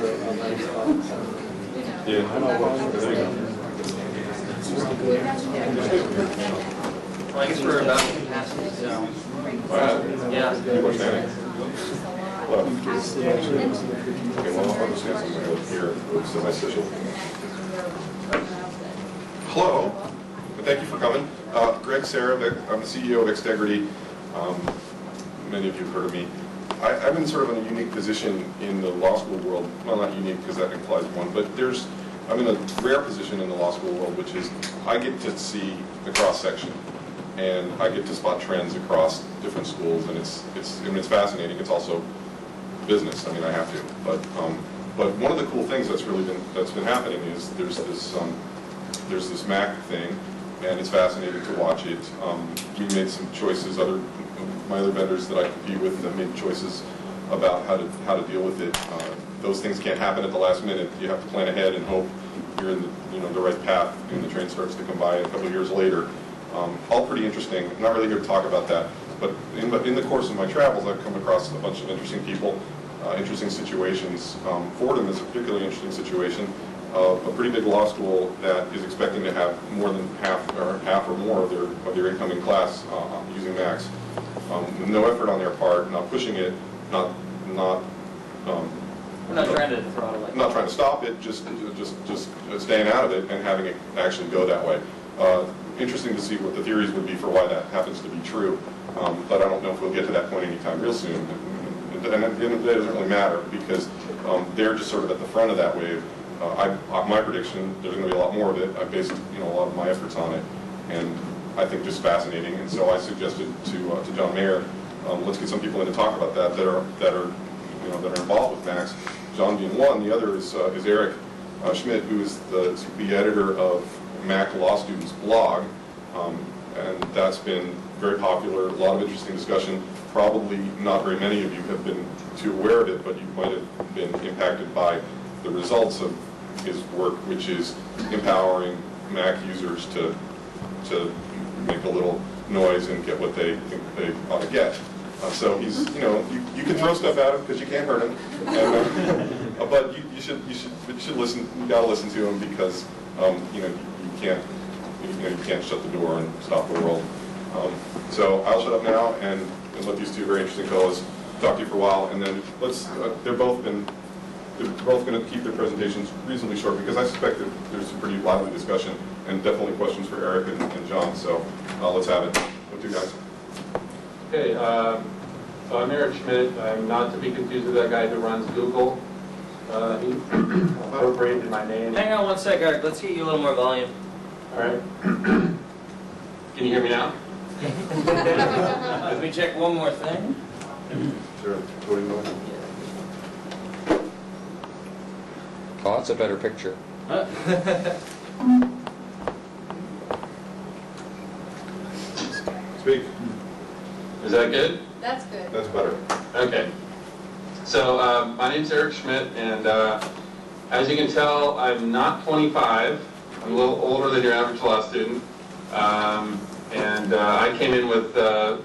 Yeah. Well, I guess we're about to pass it, so. Yeah. People are standing. Hello. Okay, well, I'll just stand somewhere here. Oops, am I social? Hello, and thank you for coming. Greg Sarah, I'm the CEO of Xtegrity. Many of you have heard of me. I'm in sort of a unique position in the law school world. Well, not unique because that implies one, but I'm in a rare position in the law school world, which is I get to see the cross-section, and I get to spot trends across different schools, and it's fascinating. It's also business. I mean, I have to. But one of the cool things that's been happening is there's this Mac thing, and it's fascinating to watch it. We made some choices. My other vendors that I compete with made choices about how to deal with it. Those things can't happen at the last minute. You have to plan ahead and hope you're in the right path, and the train starts to come by a couple of years later. All pretty interesting. I'm not really here to talk about that, but in the course of my travels, I've come across a bunch of interesting people, interesting situations. Fordham is a particularly interesting situation. A pretty big law school that is expecting to have more than half or more of their incoming class using Macs. With no effort on their part, not pushing it, not we're not trying to throttle it. Not trying to stop it, just staying out of it and having it actually go that way. Interesting to see what the theories would be for why that happens to be true, but I don't know if we'll get to that point anytime real soon. And at the end of the day, it doesn't really matter because they're just sort of at the front of that wave. My prediction, there's going to be a lot more of it. I based a lot of my efforts on it, and I think just fascinating. And so I suggested to John Mayer, let's get some people in to talk about that are involved with Macs. John being one, the other is Eric Schmidt, who is the editor of Mac Law Students blog, and that's been very popular. A lot of interesting discussion. Probably not very many of you have been too aware of it, but you might have been impacted by the results of his work, which is empowering Mac users to make a little noise and get what they think they ought to get. So he's, you can throw stuff at him because you can't hurt him, and, but you should listen. You gotta listen to him because you can't shut the door and stop the world. So I'll shut up now and let these two very interesting fellows talk to you for a while, and then they're both going to keep their presentations reasonably short because I suspect that there's some pretty lively discussion and definitely questions for Eric and John. So let's have it. What do you guys? Okay, so I'm Eric Schmidt. I'm not to be confused with that guy who runs Google. He incorporated my name. Hang on one sec, Eric. Let's get you a little more volume. All right. Can you hear me now? Let me check one more thing. Sure. Voting noise. Oh, that's a better picture. Speak. Is that good? That's good. That's better. Okay. So my name's Eric Schmidt, and as you can tell, I'm not 25. I'm a little older than your average law student. And I came in with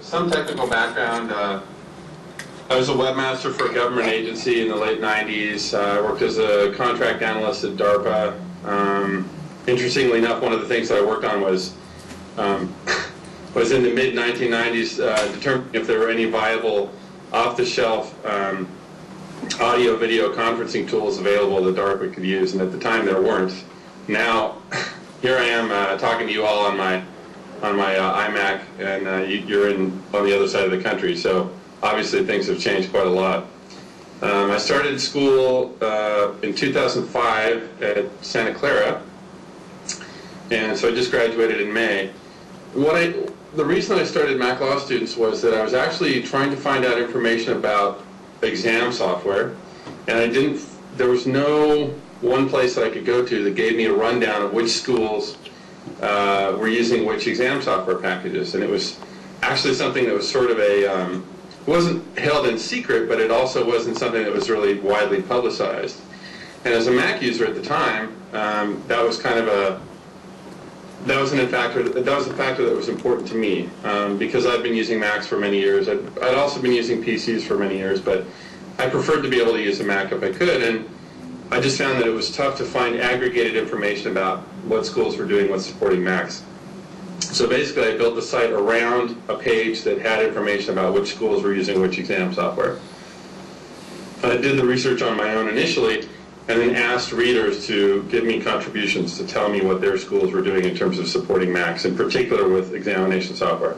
some technical background. I was a webmaster for a government agency in the late 90s. I worked as a contract analyst at DARPA. Interestingly enough, one of the things that I worked on was in the mid-1990s determining if there were any viable off-the-shelf audio-video conferencing tools available that DARPA could use, and at the time there weren't. Now, here I am talking to you all on my iMac, and you're on the other side of the country, so obviously things have changed quite a lot. I started school in 2005 at Santa Clara, and so I just graduated in May. The reason I started Mac Law Students was that I was actually trying to find out information about exam software, and there was no one place that I could go to that gave me a rundown of which schools were using which exam software packages. And it was actually something that was sort of it wasn't held in secret, but it also wasn't something that was really widely publicized. And as a Mac user at the time, that was kind of a factor that was important to me because I'd been using Macs for many years. I'd also been using PCs for many years, but I preferred to be able to use a Mac if I could. And I just found that it was tough to find aggregated information about what schools were doing with supporting Macs. So basically, I built the site around a page that had information about which schools were using which exam software. I did the research on my own initially, and then asked readers to give me contributions to tell me what their schools were doing in terms of supporting Macs, in particular with examination software.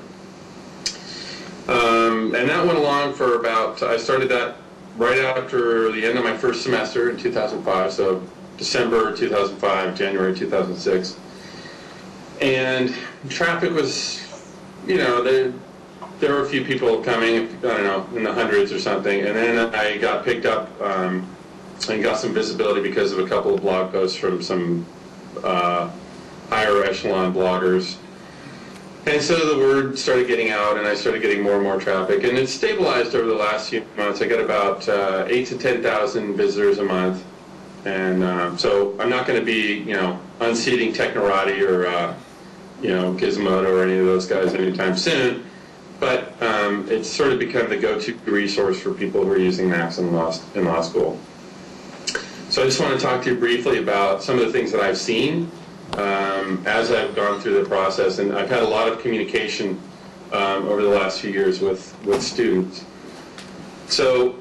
And that went along for about, I started that right after the end of my first semester in 2005, so December 2005, January 2006. And traffic was, you know, there were a few people coming, I don't know, in the hundreds or something, and then I got picked up and got some visibility because of a couple of blog posts from some higher echelon bloggers. And so the word started getting out, and I started getting more and more traffic, and it stabilized over the last few months. I got about 8,000 to 10,000 visitors a month, and so I'm not going to be, you know, unseating Technorati or you know, Gizmodo or any of those guys anytime soon, but it's sort of become the go-to resource for people who are using Macs in law school. So I just want to talk to you briefly about some of the things that I've seen as I've gone through the process, and I've had a lot of communication over the last few years with students. So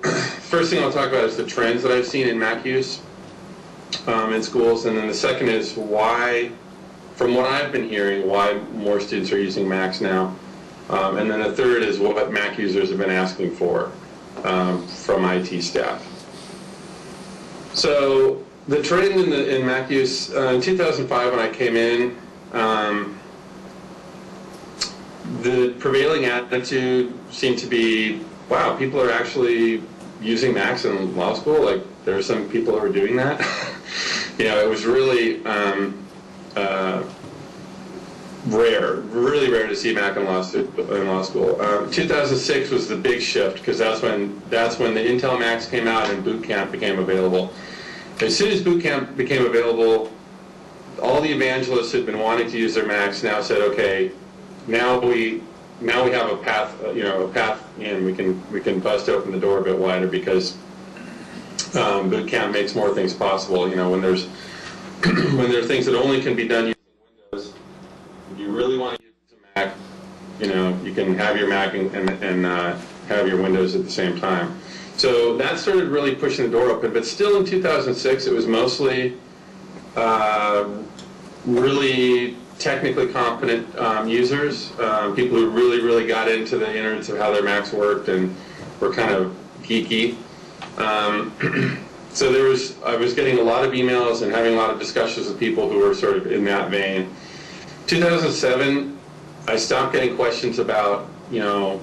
first thing I'll talk about is the trends that I've seen in Mac use in schools, and then the second is why, from what I've been hearing, why more students are using Macs now, and then the third is what Mac users have been asking for from IT staff. So the trend in Mac use, in 2005 when I came in, the prevailing attitude seemed to be, wow, people are actually using Macs in law school? Like, there are some people who are doing that? You know, it was really really rare to see Mac in law school. 2006 was the big shift, because that's when the Intel Macs came out and Boot Camp became available. As soon as Boot Camp became available, all the evangelists who had been wanting to use their Macs now said, okay, now we have a path, you know, a path in. We can bust open the door a bit wider, because Boot Camp makes more things possible. You know, when there are things that only can be done using Windows, if you really want to use a Mac, you know, you can have your Mac and have your Windows at the same time. So that started really pushing the door open, but still in 2006 it was mostly really technically competent users, people who really got into the innards of how their Macs worked and were kind of geeky. So I was getting a lot of emails and having a lot of discussions with people who were sort of in that vein. 2007, I stopped getting questions about, you know,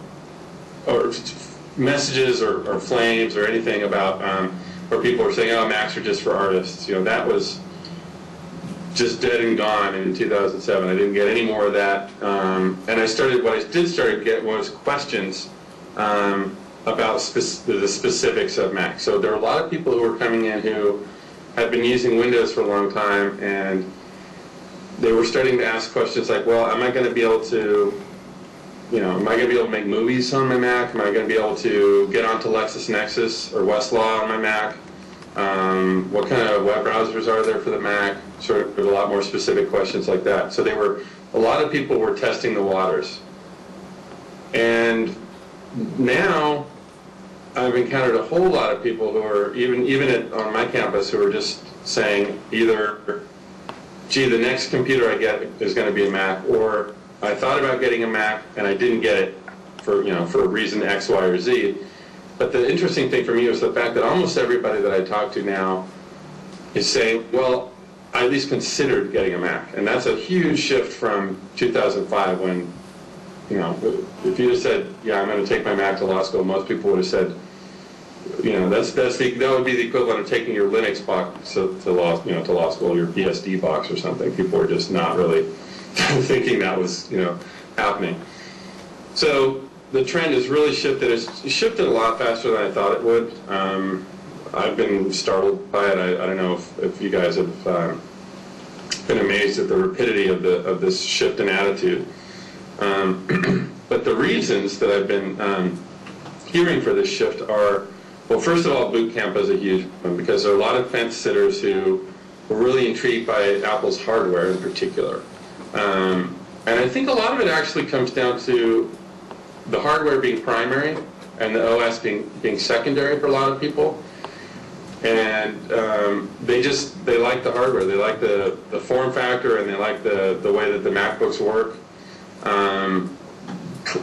or messages or flames or anything about where people were saying, oh, Macs are just for artists. You know, that was just dead and gone in 2007. I didn't get any more of that. And what I did start to get was questions about the specifics of Mac. So there were a lot of people who were coming in who had been using Windows for a long time, and they were starting to ask questions like, well, am I going to be able to, you know, am I going to be able to make movies on my Mac? Am I going to be able to get onto LexisNexis or Westlaw on my Mac? What kind of web browsers are there for the Mac? Sort of a lot more specific questions like that. So a lot of people were testing the waters. And now I've encountered a whole lot of people who are, even on my campus, who are just saying either, gee, the next computer I get is going to be a Mac, or I thought about getting a Mac and I didn't get it for a reason X, Y, or Z. But the interesting thing for me was the fact that almost everybody that I talk to now is saying, well, I at least considered getting a Mac. And that's a huge shift from 2005 when, you know, if you just said, yeah, I'm going to take my Mac to law school, most people would have said, you know, that would be the equivalent of taking your Linux box to law school, your BSD box or something. People were just not really thinking that was, you know, happening. So the trend has really shifted. It's shifted a lot faster than I thought it would. I've been startled by it. I don't know if you guys have been amazed at the rapidity of this shift in attitude. But the reasons that I've been hearing for this shift are Well, first of all, boot camp is a huge one because there are a lot of fence sitters who were really intrigued by Apple's hardware in particular. And I think a lot of it actually comes down to the hardware being primary and the OS being secondary for a lot of people. And they like the hardware. They like the form factor, and they like the way that the MacBooks work.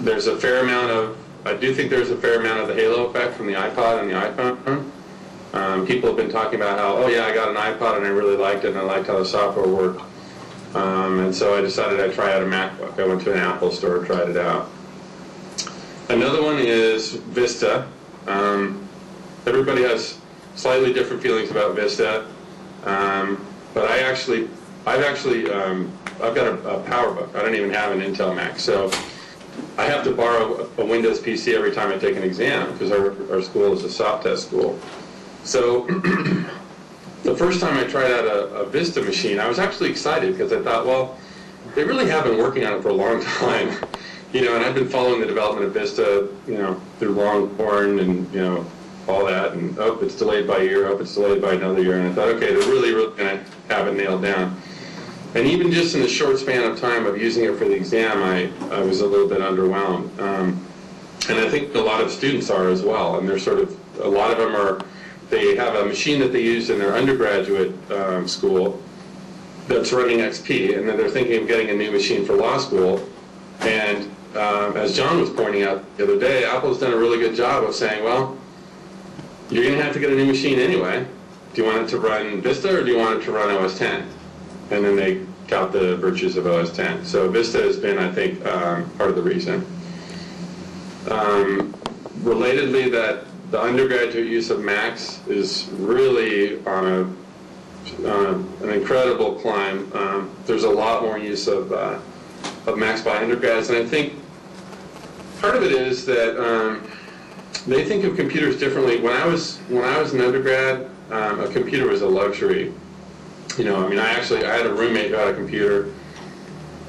There's a fair amount of, I do think there's a fair amount of the halo effect from the iPod and the iPhone. People have been talking about how, oh yeah, I got an iPod and I really liked it, and I liked how the software worked. And so I decided I'd try out a MacBook. I went to an Apple store and tried it out. Another one is Vista. Everybody has slightly different feelings about Vista, but I've got a PowerBook. I don't even have an Intel Mac, so I have to borrow a Windows PC every time I take an exam because our school is a soft test school. So the first time I tried out a Vista machine, I was actually excited because I thought, well, they really have been working on it for a long time, and I've been following the development of Vista, through Longhorn and all that, and it's delayed by a year, it's delayed by another year, and I thought, okay, they're really going to have it nailed down. And even just in the short span of time of using it for the exam, I was a little bit underwhelmed. And I think a lot of students are as well, and they're a lot of them they have a machine that they use in their undergraduate school that's running XP, and then they're thinking of getting a new machine for law school. And as John was pointing out the other day, Apple's done a really good job of saying, well, you're going to have to get a new machine anyway. Do you want it to run Vista or do you want it to run OS 10? And then they tout the virtues of OS 10. So Vista has been, I think, part of the reason. Relatedly, that the undergraduate use of Macs is really on an incredible climb. There's a lot more use of Macs by undergrads, and I think part of it is that they think of computers differently. When I was an undergrad, a computer was a luxury. I had a roommate who had a computer,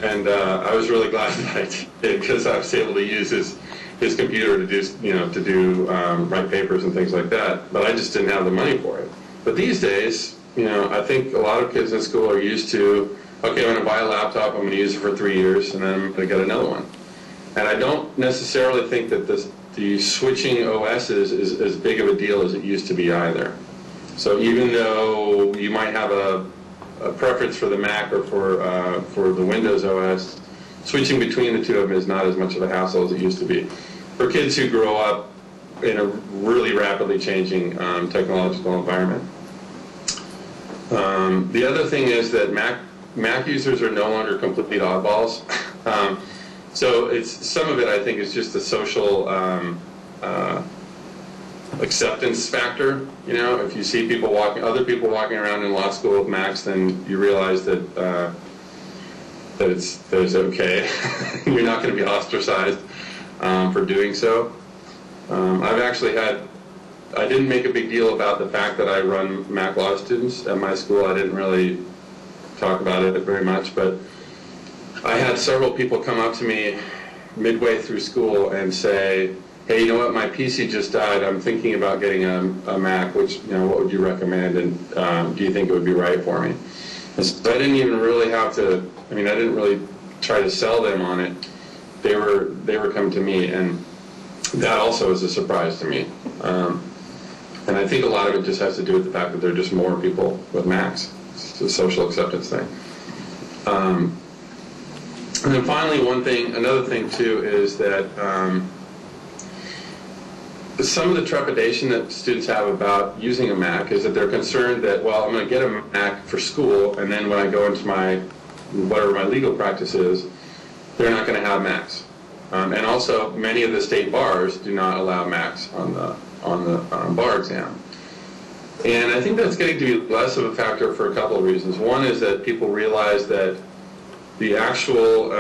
and I was really glad that I did because I was able to use his computer to do write papers and things like that. But I just didn't have the money for it. But these days, I think a lot of kids in school are used to, okay, I'm going to buy a laptop, I'm going to use it for 3 years, and then I'm going to get another one. And I don't necessarily think that the switching OSs is as big of a deal as it used to be either. So even though you might have a preference for the Mac or for the Windows OS, switching between the two of them is not as much of a hassle as it used to be. For kids who grow up in a really rapidly changing technological environment. The other thing is that Mac users are no longer complete oddballs. So some of it, I think, is just the social acceptance factor. If you see other people walking around in law school with Macs, then you realize that it's okay. You're not going to be ostracized for doing so. I didn't make a big deal about the fact that I run Mac law students at my school. I didn't really talk about it very much, but I had several people come up to me midway through school and say, hey, you know what, my PC just died. I'm thinking about getting a Mac, what would you recommend, and do you think it would be right for me? And so I didn't even really I didn't really try to sell them on it. They were coming to me, and that also is a surprise to me. And I think a lot of it just has to do with the fact that there are just more people with Macs. It's a social acceptance thing. And then finally, another thing too is that some of the trepidation that students have about using a Mac is that they're concerned that, well, I'm going to get a Mac for school, and then when I go into whatever my legal practice is, they're not going to have Macs. And also, many of the state bars do not allow Macs on the bar exam. And I think that's getting to be less of a factor for a couple of reasons. One is that people realize that the actual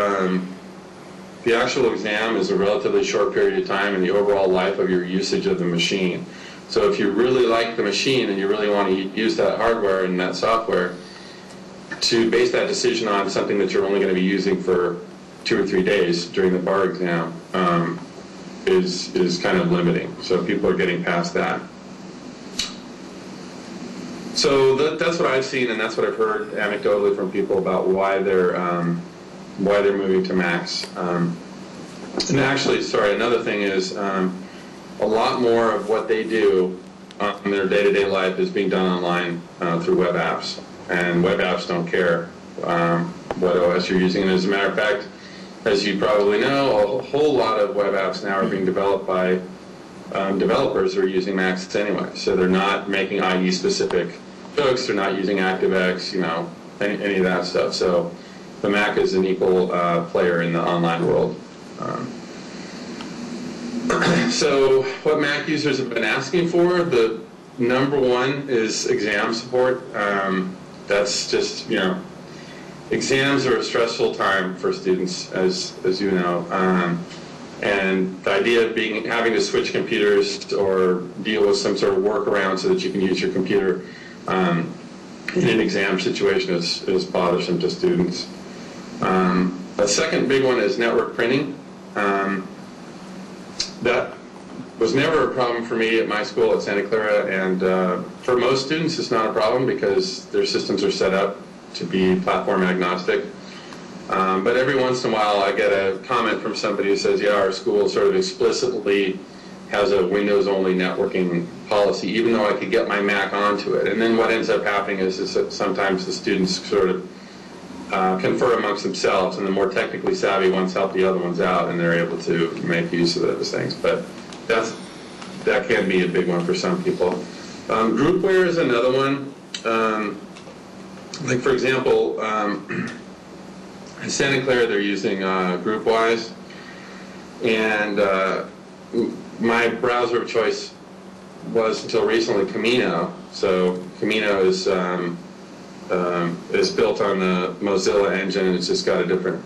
exam is a relatively short period of time in the overall life of your usage of the machine. So if you really like the machine and you really want to use that hardware and that software, to base that decision on something that you're only going to be using for 2 or 3 days during the bar exam is kind of limiting. So people are getting past that. So that's what I've seen, and that's what I've heard anecdotally from people about why they're moving to Macs. And actually, sorry, another thing is a lot more of what they do in their day-to-day life is being done online through web apps, and web apps don't care what OS you're using. And as a matter of fact, as you probably know, a whole lot of web apps now are being developed by developers who are using Macs anyway. So they're not making IE-specific hooks, they're not using ActiveX, any of that stuff. So the Mac is an equal player in the online world. So what Mac users have been asking for, the number one is exam support. That's just, exams are a stressful time for students, as you know. And the idea of having to switch computers or deal with some sort of workaround so that you can use your computer in an exam situation is bothersome to students. The second big one is network printing. That was never a problem for me at my school at Santa Clara, and for most students it's not a problem because their systems are set up to be platform agnostic. But every once in a while I get a comment from somebody who says, yeah, our school sort of explicitly has a Windows-only networking policy, even though I could get my Mac onto it. And then what ends up happening is that sometimes the students sort of confer amongst themselves, and the more technically savvy ones help the other ones out, and they're able to make use of those things. But that can be a big one for some people. Groupware is another one. Like for example, in Santa Clara they're using GroupWise, and my browser of choice was until recently Camino. So Camino is built on the Mozilla engine, and it's just got a different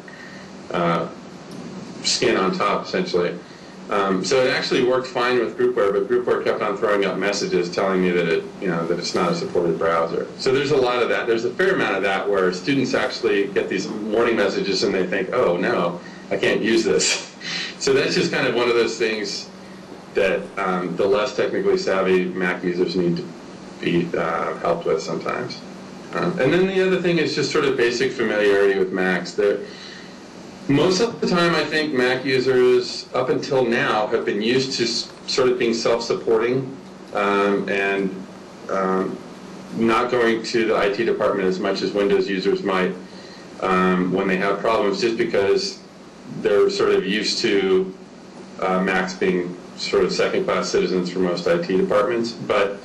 skin on top, essentially. So it actually worked fine with GroupWare, but GroupWare kept on throwing up messages telling me that that it's not a supported browser. So there's a lot of that. There's a fair amount of that where students actually get these warning messages and they think, oh no, I can't use this. So that's just kind of one of those things that the less technically savvy Mac users need to be helped with sometimes. And then the other thing is just sort of basic familiarity with Macs. Most of the time, I think Mac users, up until now, have been used to sort of being self-supporting and not going to the IT department as much as Windows users might when they have problems, just because they're sort of used to Macs being sort of second-class citizens for most IT departments. But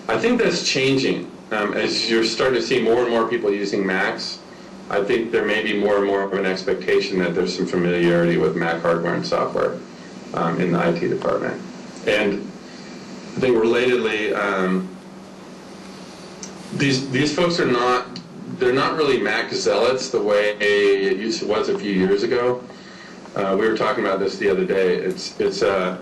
I think that's changing. As you're starting to see more and more people using Macs, I think there may be more and more of an expectation that there's some familiarity with Mac hardware and software in the IT department. And I think relatedly, these folks are they're not really Mac zealots the way it was a few years ago. We were talking about this the other day. It's I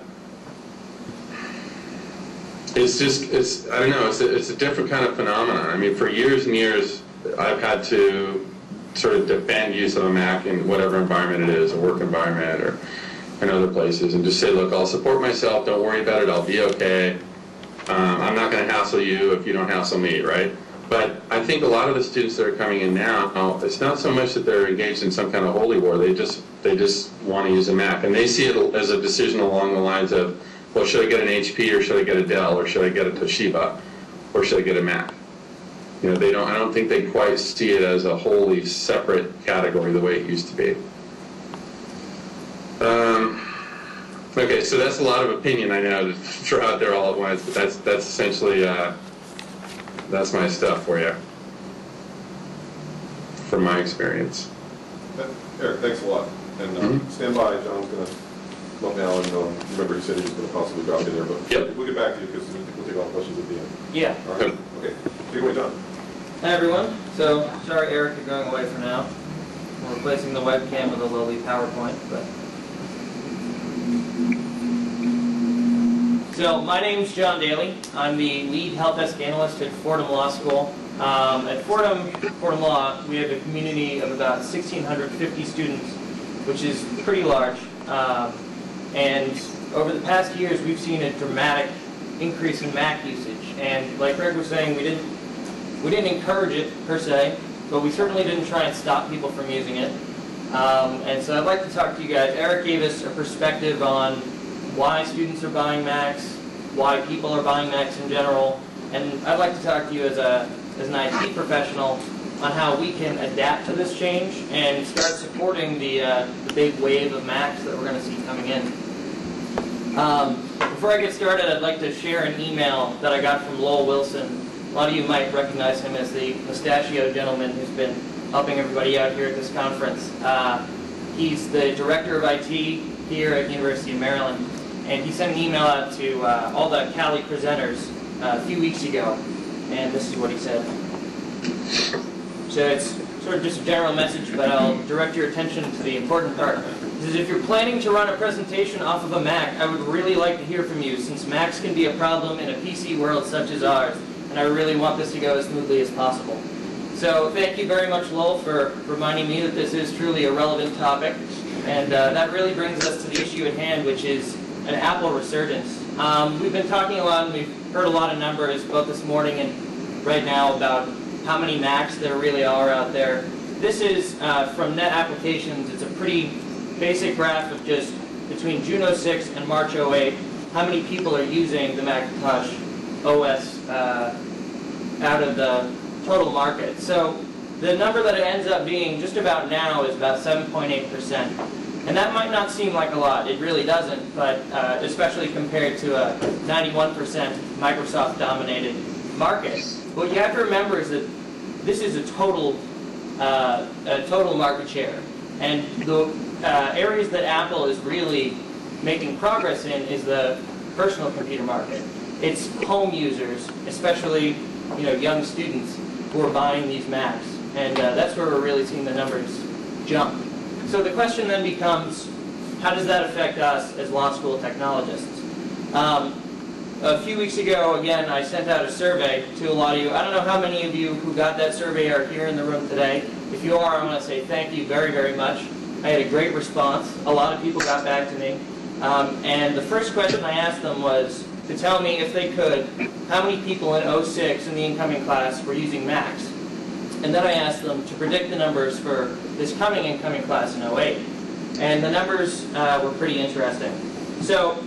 don't know, it's a different kind of phenomenon. I mean, for years and years, I've had to sort of defend use of a Mac in whatever environment it is, a work environment or in other places, and just say, look, I'll support myself, don't worry about it, I'll be okay. I'm not going to hassle you if you don't hassle me, right? But I think a lot of the students that are coming in now, it's not so much that they're engaged in some kind of holy war, they just want to use a Mac, and they see it as a decision along the lines of, well, should I get an HP or should I get a Dell or should I get a Toshiba or should I get a Mac? I don't think they quite see it as a wholly separate category the way it used to be. Okay, so that's a lot of opinion I know to throw out there all at once, but that's essentially that's my stuff for you, from my experience. Eric, thanks a lot. And stand by, John's going to let me know, and remember he said he was going to possibly drop in there, but yep. We'll get back to you because we'll take all the questions at the end. Yeah. All right? Okay. Take it away, John. Hi everyone. So, sorry Eric, you're going away for now. We're replacing the webcam with a lowly PowerPoint, but... So, my name's John Daly. I'm the lead help desk analyst at Fordham Law School. At Fordham Law, we have a community of about 1,650 students, which is pretty large. And over the past years, we've seen a dramatic increase in Mac usage. And like Greg was saying, we didn't We didn't encourage it, per se, but we certainly didn't try and stop people from using it. And so I'd like to talk to you guys. Eric gave us a perspective on why students are buying Macs, why people are buying Macs in general, and I'd like to talk to you as an IT professional on how we can adapt to this change and start supporting the big wave of Macs that we're going to see coming in. Before I get started, I'd like to share an email that I got from Lowell Wilson. A lot of you might recognize him as the mustachio gentleman who's been helping everybody out here at this conference. He's the director of IT here at University of Maryland, and he sent an email out to all the CALI presenters a few weeks ago, and this is what he said. So it's sort of just a general message, but I'll direct your attention to the important part. He says, if you're planning to run a presentation off of a Mac, I would really like to hear from you, since Macs can be a problem in a PC world such as ours, and I really want this to go as smoothly as possible. So thank you very much, Lowell, for reminding me that this is truly a relevant topic, and that really brings us to the issue at hand, which is an Apple resurgence. We've been talking a lot, and we've heard a lot of numbers, both this morning and right now, about how many Macs there really are out there. This is from Net Applications. It's a pretty basic graph of just between June 06 and March 08, how many people are using the Macintosh OS out of the total market. So the number that it ends up being just about now is about 7.8%. And that might not seem like a lot. It really doesn't, but especially compared to a 91% Microsoft-dominated market. What you have to remember is that this is a total market share. And the areas that Apple is really making progress in is the personal computer market. It's home users, especially young students, who are buying these Macs. And that's where we're really seeing the numbers jump. So the question then becomes, how does that affect us as law school technologists? A few weeks ago, again, I sent out a survey to a lot of you. I don't know how many of you who got that survey are here in the room today. If you are, I want to say thank you very, very much. I had a great response. A lot of people got back to me. And the first question I asked them was to tell me, if they could, how many people in 06 in the incoming class were using Macs. And then I asked them to predict the numbers for this coming incoming class in 08. And the numbers were pretty interesting. So,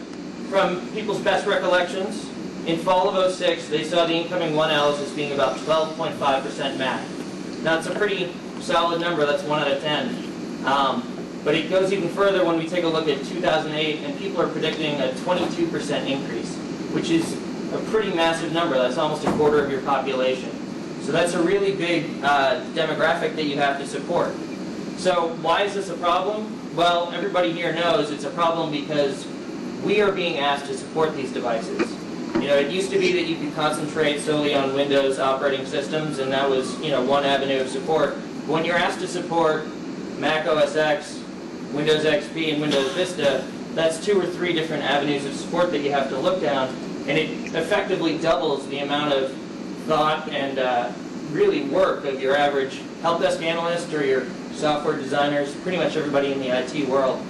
from people's best recollections, in fall of 06, they saw the incoming 1Ls as being about 12.5% Mac. Now, it's a pretty solid number. That's 1 out of 10. But it goes even further when we take a look at 2008, and people are predicting a 22% increase, which is a pretty massive number. That's almost a quarter of your population. So that's a really big demographic that you have to support. So why is this a problem? Well, everybody here knows it's a problem because we are being asked to support these devices. It used to be that you could concentrate solely on Windows operating systems, and that was, one avenue of support. But when you're asked to support Mac OS X, Windows XP, and Windows Vista, that's 2 or 3 different avenues of support that you have to look down, and it effectively doubles the amount of thought and really work of your average help desk analyst or your software designers, pretty much everybody in the IT world.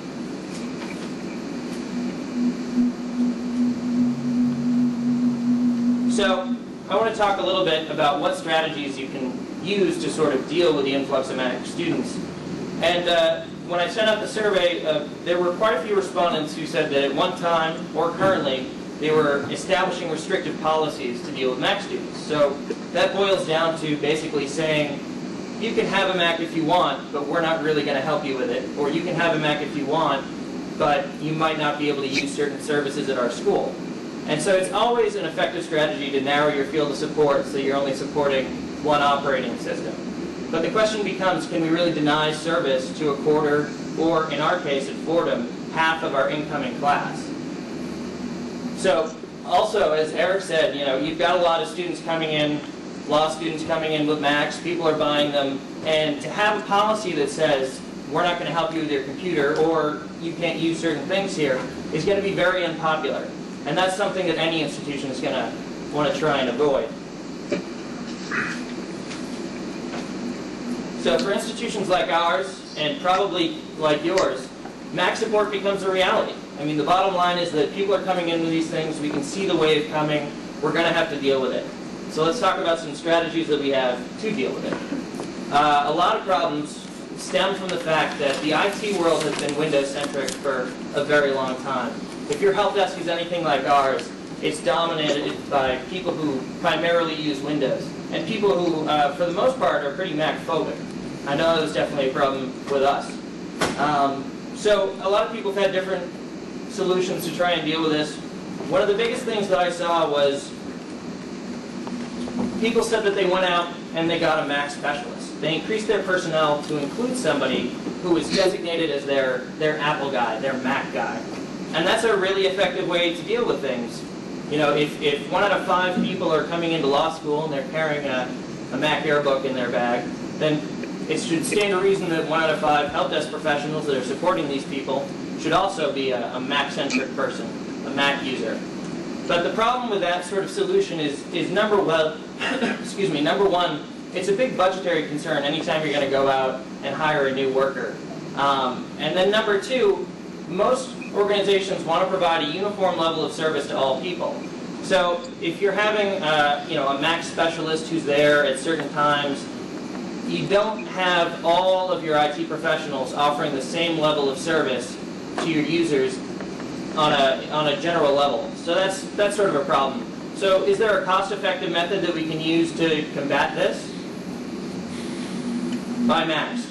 So I want to talk a little bit about what strategies you can use to sort of deal with the influx of Mac students. And when I sent out the survey, there were quite a few respondents who said that at one time, or currently, they were establishing restrictive policies to deal with Mac students. So that boils down to basically saying, you can have a Mac if you want, but we're not really going to help you with it. Or you can have a Mac if you want, but you might not be able to use certain services at our school. And so it's always an effective strategy to narrow your field of support so you're only supporting one operating system. But the question becomes, can we really deny service to a quarter, or in our case at Fordham, half of our incoming class? So also, as Eric said, you've got a lot of students coming in, law students coming in with Macs, people are buying them, and to have a policy that says, we're not going to help you with your computer, or you can't use certain things here, is going to be very unpopular. And that's something that any institution is going to want to try and avoid. So for institutions like ours, and probably like yours, Mac support becomes a reality. I mean, the bottom line is that people are coming into these things, we can see the wave coming, we're going to have to deal with it. So let's talk about some strategies that we have to deal with it. A lot of problems stem from the fact that the IT world has been Windows-centric for a very long time. If your help desk is anything like ours, it's dominated by people who primarily use Windows, and people who, for the most part, are pretty Mac-phobic. I know that was definitely a problem with us. So a lot of people have had different solutions to try and deal with this. One of the biggest things that I saw was people said that they went out and they got a Mac specialist. They increased their personnel to include somebody who was designated as their Apple guy, their Mac guy. And that's a really effective way to deal with things. You know, if 1 out of 5 people are coming into law school and they're carrying a Mac Airbook in their bag, then it should stand to reason that 1 out of 5 help desk professionals that are supporting these people should also be a Mac-centric person, a Mac user. But the problem with that sort of solution is number one, it's a big budgetary concern anytime you're going to go out and hire a new worker. And then number 2, most organizations want to provide a uniform level of service to all people. So if you're having a Mac specialist who's there at certain times, you don't have all of your IT professionals offering the same level of service to your users on a general level. So that's sort of a problem. So is there a cost-effective method that we can use to combat this? Buy Macs.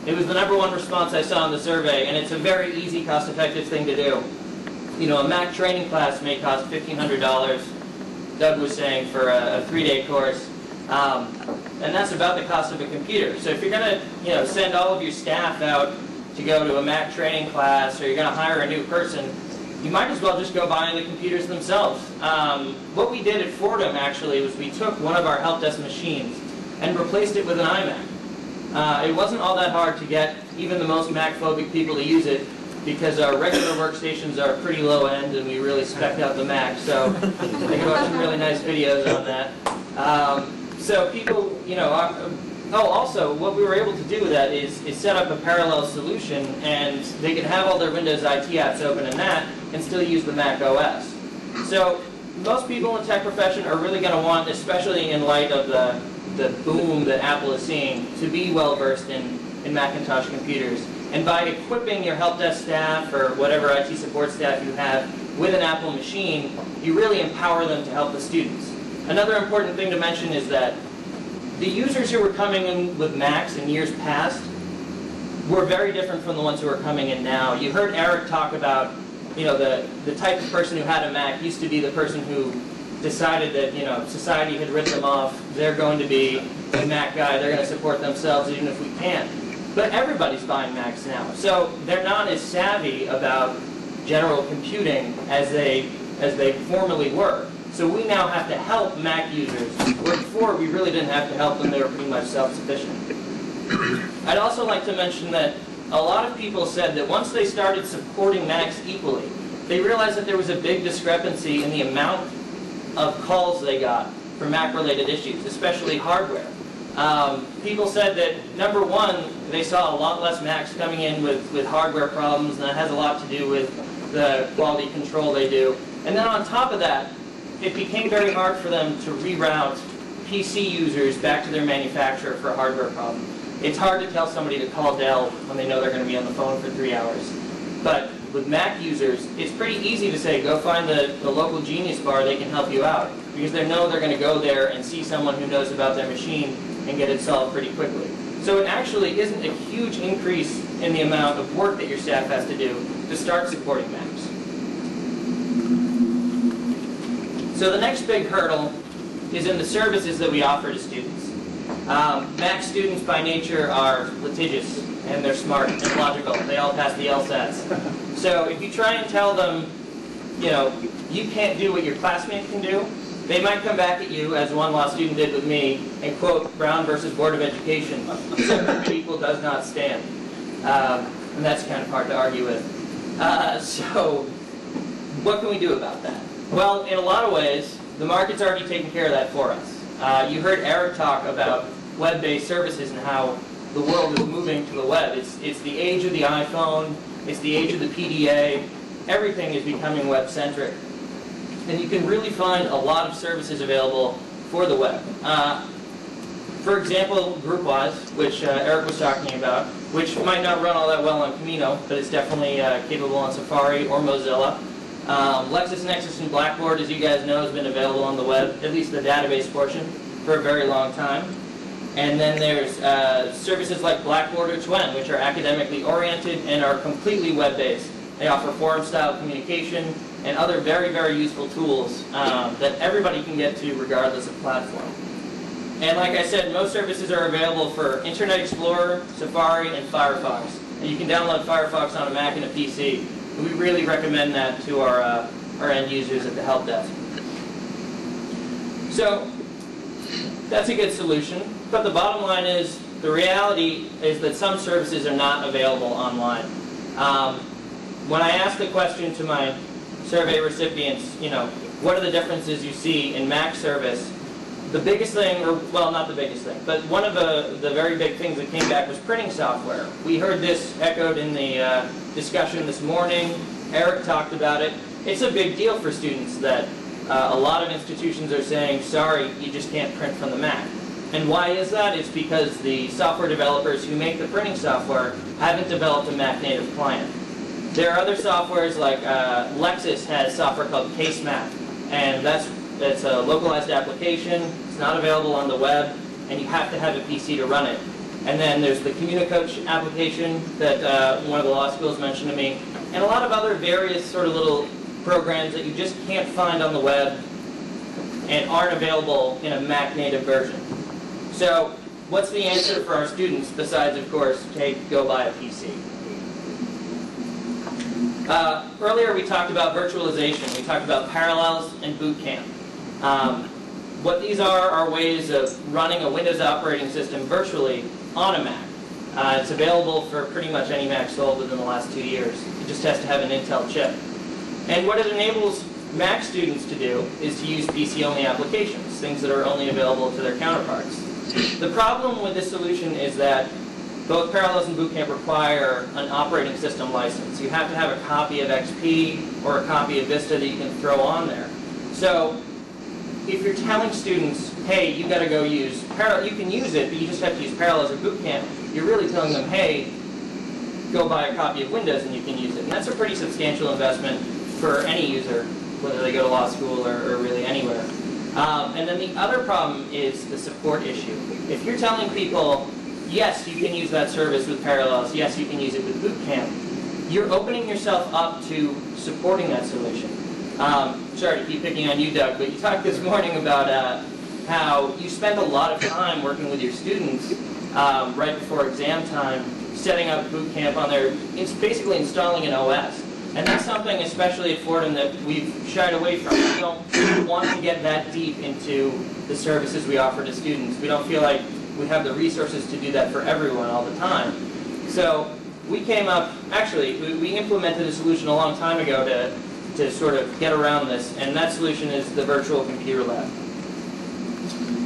It was the #1 response I saw in the survey, and it's a very easy, cost-effective thing to do. You know, a Mac training class may cost $1,500, Doug was saying, for a 3-day course. And that's about the cost of a computer. So if you're going to send all of your staff out to go to a Mac training class, or you're going to hire a new person, you might as well just go buy the computers themselves. What we did at Fordham, actually, was we took one of our help desk machines and replaced it with an iMac. It wasn't all that hard to get even the most Mac-phobic people to use it, because our regular workstations are pretty low end, and we really spec'd out the Mac. So I can watch some really nice videos on that. So people, also what we were able to do with that is set up a parallel solution, and they can have all their Windows IT apps open in that and still use the Mac OS. So most people in the tech profession are really going to want, especially in light of the boom that Apple is seeing, to be well versed in Macintosh computers. And by equipping your help desk staff or whatever IT support staff you have with an Apple machine, you really empower them to help the students. Another important thing to mention is that the users who were coming in with Macs in years past were very different from the ones who are coming in now. You heard Eric talk about, the type of person who had a Mac used to be the person who decided that, society had written them off. They're going to be a Mac guy. They're going to support themselves even if we can't. But everybody's buying Macs now. So they're not as savvy about general computing as they formerly were. So we now have to help Mac users, where before we really didn't have to help them. They were pretty much self-sufficient. I'd also like to mention that a lot of people said that once they started supporting Macs equally, they realized that there was a big discrepancy in the amount of calls they got for Mac-related issues, especially hardware. People said that, #1, they saw a lot less Macs coming in with hardware problems, and that has a lot to do with the quality control they do. And then on top of that, it became very hard for them to reroute PC users back to their manufacturer for a hardware problem. It's hard to tell somebody to call Dell when they know they're going to be on the phone for 3 hours. But with Mac users, it's pretty easy to say, go find the local Genius Bar, they can help you out. Because they know they're going to go there and see someone who knows about their machine and get it solved pretty quickly. So it actually isn't a huge increase in the amount of work that your staff has to do to start supporting Macs. So the next big hurdle is in the services that we offer to students. Mac students by nature are litigious, and they're smart and logical. They all pass the LSATs. So if you try and tell them, you can't do what your classmate can do, they might come back at you, as one law student did with me, and quote Brown versus Board of Education, separate equal does not stand. And that's kind of hard to argue with. So what can we do about that? Well, in a lot of ways, the market's already taken care of that for us. You heard Eric talk about web-based services and how the world is moving to the web. It's the age of the iPhone, it's the age of the PDA, everything is becoming web-centric. And you can really find a lot of services available for the web. For example, GroupWise, which Eric was talking about, which might not run all that well on Camino, but it's definitely capable on Safari or Mozilla. LexisNexis and Blackboard, as you guys know, has been available on the web, at least the database portion, for a very long time. And then there's services like Blackboard or Twen, which are academically oriented and are completely web-based. They offer forum-style communication and other very, very useful tools that everybody can get to regardless of platform. And like I said, most services are available for Internet Explorer, Safari, and Firefox. And you can download Firefox on a Mac and a PC. And we really recommend that to our end users at the help desk. So that's a good solution. But the bottom line is, the reality is that some services are not available online. When I asked the question to my survey recipients, what are the differences you see in Mac service? The biggest thing, or well, not the biggest thing, but one of the very big things that came back was printing software. We heard this echoed in the discussion this morning. Eric talked about it. It's a big deal for students that a lot of institutions are saying, sorry, you just can't print from the Mac. And why is that? It's because the software developers who make the printing software haven't developed a Mac native client. There are other softwares like Lexis has software called CaseMap, and that's a localized application. It's not available on the web, and you have to have a PC to run it. And then there's the CommuniCoach application that one of the law schools mentioned to me, and a lot of other various sort of little programs that you just can't find on the web and aren't available in a Mac native version. So what's the answer for our students besides, of course, hey, go buy a PC? Earlier we talked about virtualization. We talked about Parallels and Boot Camp. What these are ways of running a Windows operating system virtually on a Mac. It's available for pretty much any Mac sold within the last 2 years. It just has to have an Intel chip. And what it enables Mac students to do is to use PC-only applications, things that are only available to their counterparts. The problem with this solution is that both Parallels and Boot Camp require an operating system license. You have to have a copy of XP or a copy of Vista that you can throw on there. So if you're telling students, hey, you got to go use Parallels, you can use it, but you just have to use Parallels or Boot Camp, you're really telling them, hey, go buy a copy of Windows and you can use it. And that's a pretty substantial investment for any user, whether they go to law school or really anywhere. And then the other problem is the support issue. If you're telling people, yes, you can use that service with Parallels, yes, you can use it with Boot Camp, you're opening yourself up to supporting that solution. Sorry to keep picking on you, Doug, but you talked this morning about how you spend a lot of time working with your students right before exam time, setting up Boot Camp on their, it's basically installing an OS. And that's something, especially at Fordham, that we've shied away from. We don't want to get that deep into the services we offer to students. We don't feel like we have the resources to do that for everyone all the time. So we came up, actually, we implemented a solution a long time ago to sort of get around this, and that solution is the Virtual Computer Lab.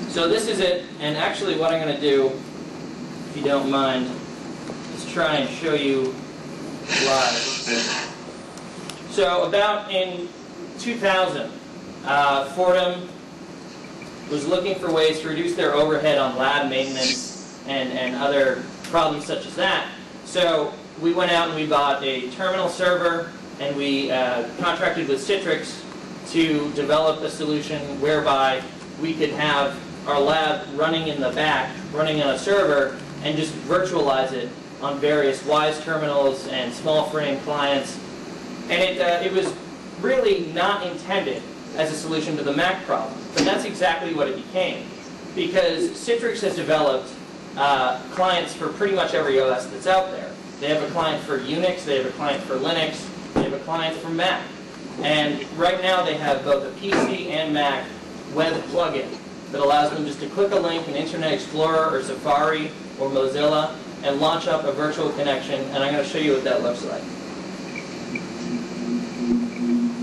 So this is it, and actually what I'm going to do, if you don't mind, is try and show you live. So about in 2000, Fordham was looking for ways to reduce their overhead on lab maintenance and other problems such as that. So we went out and we bought a terminal server, and we contracted with Citrix to develop a solution whereby we could have our lab running in the back, running on a server, and just virtualize it on various WISE terminals and small frame clients. And it was really not intended as a solution to the Mac problem, but that's exactly what it became. Because Citrix has developed clients for pretty much every OS that's out there. They have a client for Unix, they have a client for Linux, they have a client for Mac. And right now they have both a PC and Mac web plugin that allows them just to click a link in Internet Explorer or Safari or Mozilla and launch up a virtual connection, and I'm going to show you what that looks like.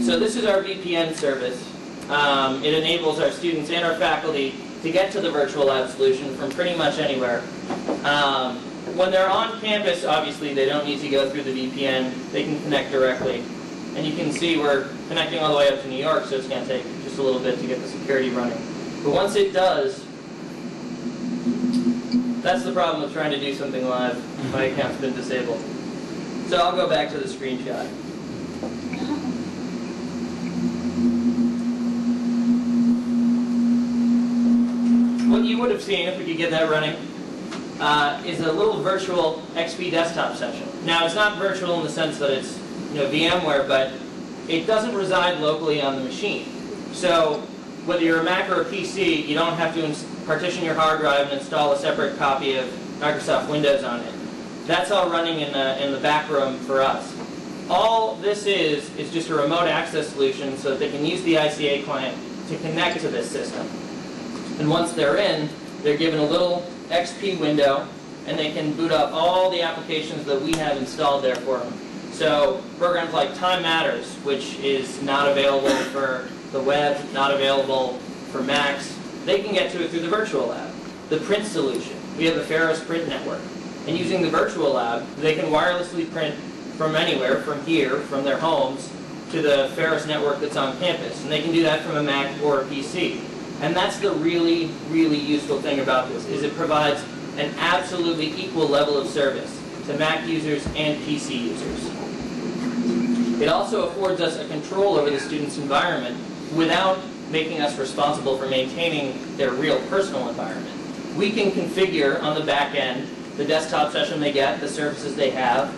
So this is our VPN service. It enables our students and our faculty to get to the virtual lab solution from pretty much anywhere. When they're on campus, obviously, they don't need to go through the VPN. They can connect directly. And you can see we're connecting all the way up to New York, so it's going to take just a little bit to get the security running. But once it does, that's the problem with trying to do something live. My account's been disabled. So I'll go back to the screenshot. What you would have seen, if we could get that running, is a little virtual XP desktop session. Now, it's not virtual in the sense that it's VMware, but it doesn't reside locally on the machine. So whether you're a Mac or a PC, you don't have to partition your hard drive and install a separate copy of Microsoft Windows on it. That's all running in the back room for us. All this is just a remote access solution so that they can use the ICA client to connect to this system. And once they're in, they're given a little XP window, and they can boot up all the applications that we have installed there for them. So programs like Time Matters, which is not available for the web, not available for Macs, they can get to it through the virtual lab. The print solution, we have the Ferris print network. And using the virtual lab, they can wirelessly print from anywhere, from here, from their homes, to the Ferris network that's on campus. And they can do that from a Mac or a PC. And that's the really, really useful thing about this, is it provides an absolutely equal level of service to Mac users and PC users. It also affords us a control over the student's environment without making us responsible for maintaining their real personal environment. We can configure on the back end the desktop session they get, the services they have,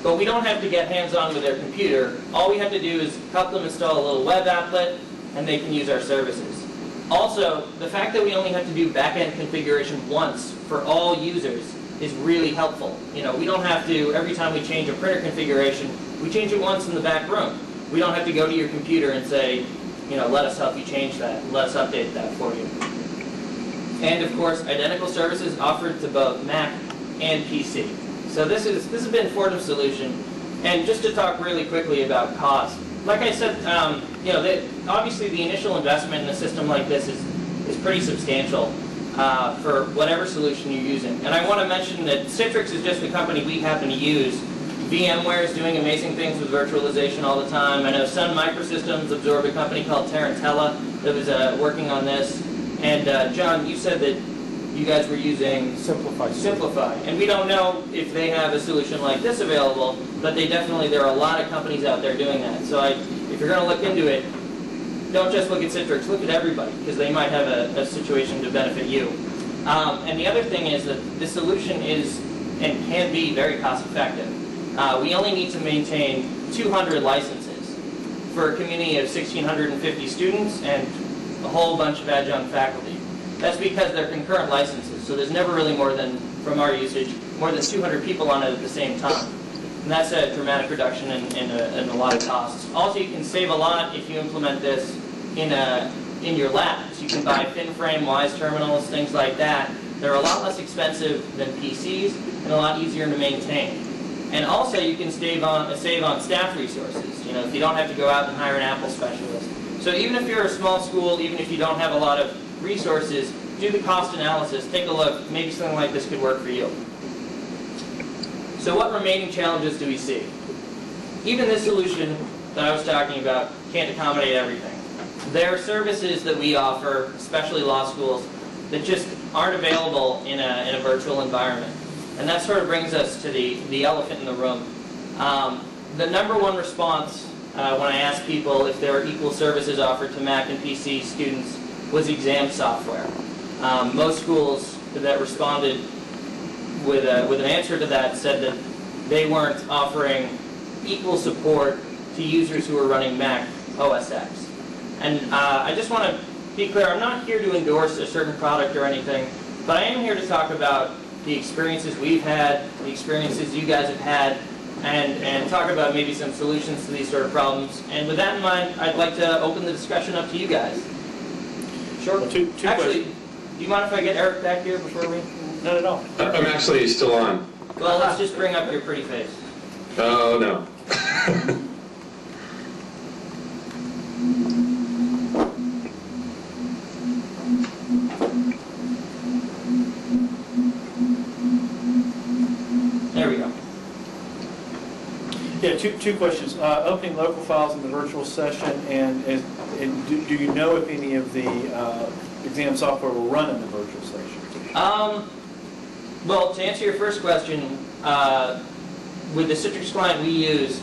but we don't have to get hands-on with their computer. All we have to do is help them install a little web applet, and they can use our services. Also, the fact that we only have to do back-end configuration once for all users is really helpful. We don't have to, every time we change a printer configuration, we change it once in the back room. We don't have to go to your computer and say, let us help you change that, let us update that for you. And of course, identical services offered to both Mac and PC. So this has been Fordham's solution. And just to talk really quickly about cost, like I said, obviously the initial investment in a system like this is pretty substantial for whatever solution you're using. And I want to mention that Citrix is just the company we happen to use. VMware is doing amazing things with virtualization all the time. I know Sun Microsystems absorbed a company called Tarantella that was working on this. And John, you said that you guys were using Simplify. And we don't know if they have a solution like this available, but there are a lot of companies out there doing that. So if you're going to look into it, don't just look at Citrix, look at everybody, because they might have a situation to benefit you. And the other thing is that this solution is and can be very cost effective. We only need to maintain 200 licenses for a community of 1,650 students and a whole bunch of adjunct faculty. That's because they're concurrent licenses, so there's never really more than, from our usage, more than 200 people on it at the same time. And that's a dramatic reduction in a lot of costs. Also, you can save a lot if you implement this in your labs. You can buy FinFrame, Wise terminals, things like that. They're a lot less expensive than PCs and a lot easier to maintain. And also, you can save on staff resources. If you don't have to go out and hire an Apple specialist. So even if you're a small school, even if you don't have a lot of resources, do the cost analysis, take a look, maybe something like this could work for you. So what remaining challenges do we see? Even this solution that I was talking about can't accommodate everything. There are services that we offer, especially law schools, that just aren't available in a virtual environment. And that sort of brings us to the elephant in the room. The number one response when I asked people if there are equal services offered to Mac and PC students was exam software. Most schools that responded with an answer to that said that they weren't offering equal support to users who are running Mac OS X. And I just want to be clear, I'm not here to endorse a certain product or anything, but I am here to talk about the experiences we've had, the experiences you guys have had, and talk about maybe some solutions to these sort of problems. And with that in mind, I'd like to open the discussion up to you guys. Sure. Well, two Actually, do you mind if I get Eric back here before we? Not at all. I'm actually still on. Well, let's just bring up your pretty face. Oh, no. There we go. Yeah, two questions. Opening local files in the virtual session, and do you know if any of the exam software will run in the virtual session? Well, to answer your first question, with the Citrix client we use,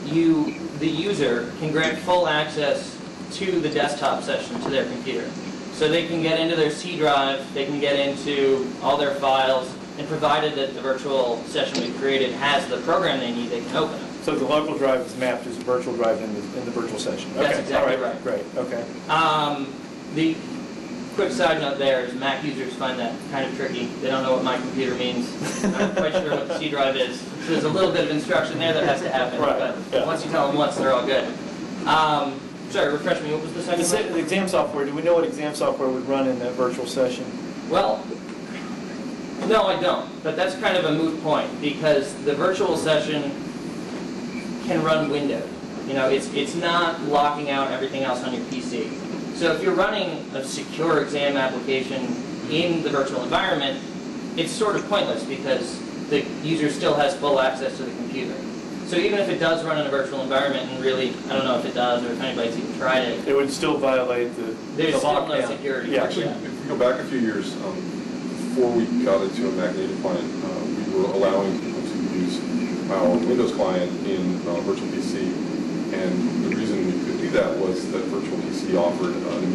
the user can grant full access to the desktop session to their computer. So they can get into their C drive, they can get into all their files, and provided that the virtual session we've created has the program they need, they can open it. So the local drive is mapped as a virtual drive in the virtual session? That's Okay. exactly All right. Great, okay. The quick side note there is Mac users find that kind of tricky. They don't know what my computer means. I'm not quite sure what the C drive is. So there's a little bit of instruction there that has to happen. Right, But yeah. once you tell them once, they're all good. Sorry, refresh me. What was the second one? The exam software, do we know what exam software would run in that virtual session? Well, no, I don't. But that's kind of a moot point because the virtual session can run Windows. You know, it's not locking out everything else on your PC. So if you're running a secure exam application in the virtual environment, it's sort of pointless because the user still has full access to the computer. So even if it does run in a virtual environment, and really, I don't know if it does or if anybody's even tried it, It would still violate there's the still no lockdown. security. Yeah. Actually, if you go back a few years, before we got into a Mac native client, we were allowing people to use our Windows client in virtual PC. And the reason we could do that was that virtual PC offered an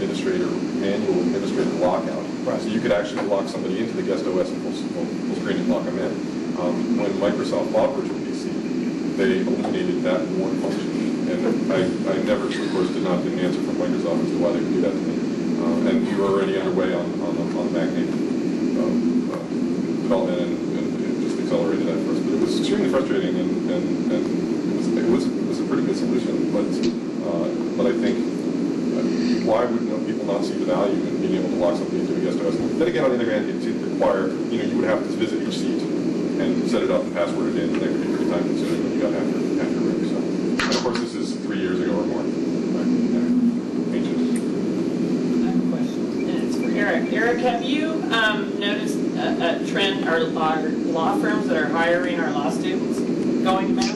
manual administrator lockout. Right. So you could actually lock somebody into the guest OS and full screen and lock them in. When Microsoft bought virtual PC, they eliminated that one function. And I never, of course, didn't answer from Microsoft as to why they would do that to me. And we were already underway on the Mac native development, and it just accelerated that for us. But it was extremely frustrating, and it was a pretty good solution. But I think why would people not see the value in being able to lock something into a guest OS? Then again, on the other hand, it require you would have to visit each seat and set it up and password it in, and that would be pretty time consuming when you got half your room. So, and of course, this is 3 years ago or more. Right? Yeah. Ancient. I have a question, and it's for Eric. Eric, have you noticed a trend? Are law firms that are hiring our law students going to Macs?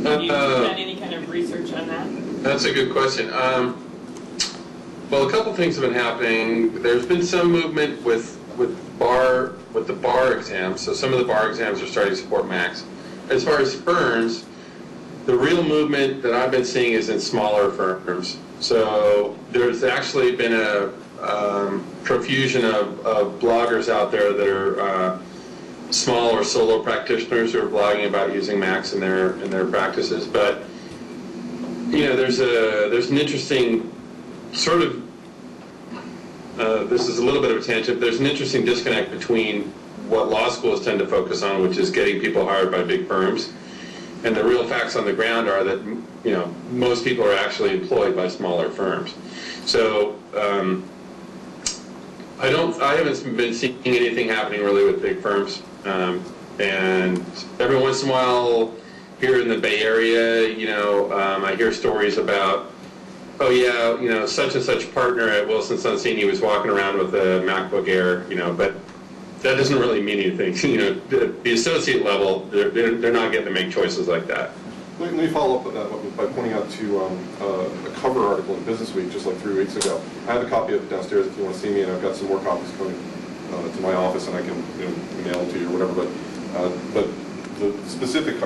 Have you done any kind of research on that? That's a good question. Well, a couple things have been happening. There's been some movement with the bar exams. So some of the bar exams are starting to support Macs. As far as firms, the real movement that I've been seeing is in smaller firms. So there's actually been a profusion of bloggers out there that are small or solo practitioners who are blogging about using Macs in their practices. But there's an interesting sort of this is a little bit of a tangent. There's an interesting disconnect between what law schools tend to focus on, which is getting people hired by big firms, and the real facts on the ground are that most people are actually employed by smaller firms. So I haven't been seeing anything happening really with big firms, and every once in a while here in the Bay Area, I hear stories about, oh yeah, such and such partner at Wilson Sonsini was walking around with a MacBook Air, but that doesn't really mean anything. The associate level, they're not getting to make choices like that. Let me follow up with that by pointing out to a cover article in Business Week just like 3 weeks ago. I have a copy of it downstairs if you want to see me, and I've got some more copies coming to my office, and I can mail them to you or whatever. But the specific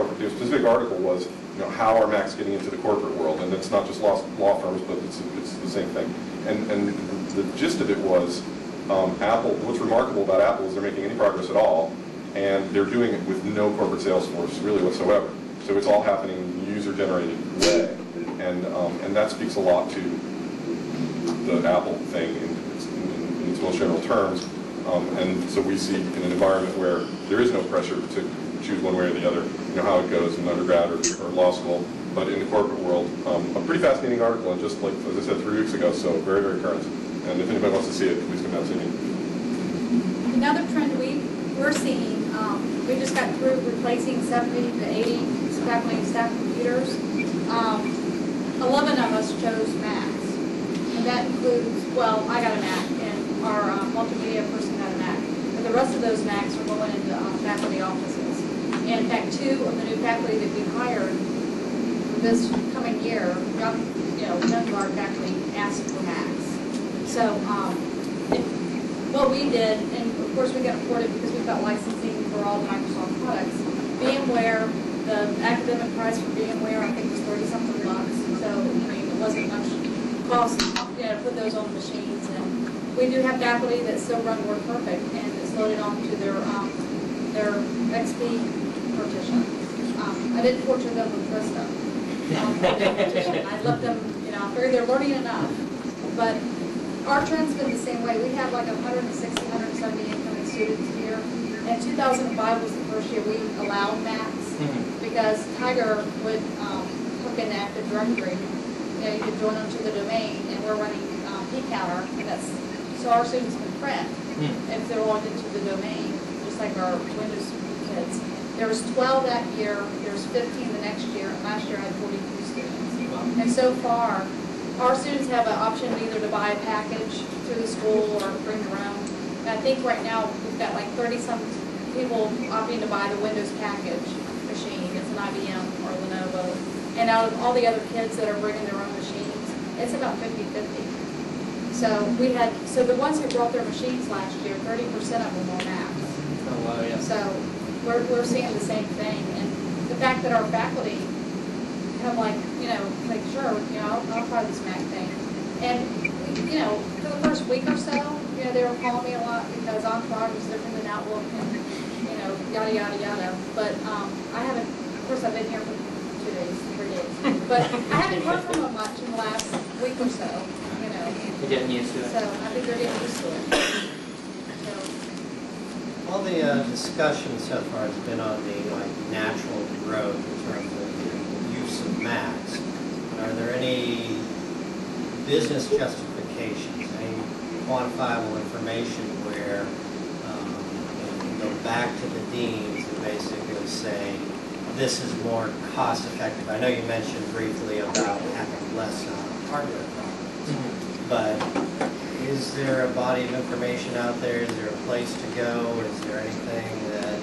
article was how are Macs getting into the corporate world, and it's not just law firms, but it's the same thing. And the gist of it was Apple. What's remarkable about Apple is they're making any progress at all, and they're doing it with no corporate sales force really whatsoever. So it's all happening in a user-generated way, and that speaks a lot to the Apple thing in its most general terms. And so we see in an environment where there is no pressure to choose one way or the other, how it goes in undergrad or law school, but in the corporate world, a pretty fascinating article, and just like, as I said, 3 weeks ago, so very, very current. And if anybody wants to see it, please come down and see me. Another trend we're seeing, we just got through replacing 70 to 80 faculty and staff computers. 11 of us chose Macs, and that includes, well, I got a Mac, and our multimedia person got a Mac, but the rest of those Macs are going into faculty offices. And in fact, 2 of the new faculty that we hired this coming year, none of our faculty asked for Macs. So what we did, and of course we can afford it because we've got licensing for all Microsoft products. VMware, the academic price for VMware, I think was 30-something bucks. So, I mean, it wasn't much cost, to put those on the machines. And we do have faculty that still run WordPerfect and it's loaded onto their XP partition. I didn't torture them with Vista. I let them, I figured they're learning enough. But our trend's been the same way. We have like 160, 170 incoming students here. And 2005 was the first year we allowed Macs because Tiger would hook into Active Directory. You could join onto the domain, and we're running P-Counter, and so our students can print if they're logged into the domain, just like our Windows kids. There was 12 that year, there was 15 the next year, and last year I had 42 students. And so far, our students have an option either to buy a package through the school or bring their own. And I think right now we've got like 30-some people opting to buy the Windows package machine. It's an IBM or Lenovo. And out of all the other kids that are bringing their own machines, it's about 50-50. So the ones who brought their machines last year, 30% of them were Macs. Oh, wow, yeah. So we're seeing the same thing. And the fact that our faculty have like sure, I'll try this Mac thing. And, for the first week or so, they were calling me a lot because Entourage was different than Outlook and, yada, yada, yada. But I haven't, of course I've been here for 2 days, 3 days. But I haven't heard from them much in the last week or so, They're getting used to it. So I think they're getting used to it. So, all the discussion so far has been on the natural growth in terms of the use of Macs. Are there any business justifications, any quantifiable information where you go back to the deans and basically say, this is more cost effective? I know you mentioned briefly about having less hardware problems, but is there a body of information out there? Is there a place to go? Is there anything that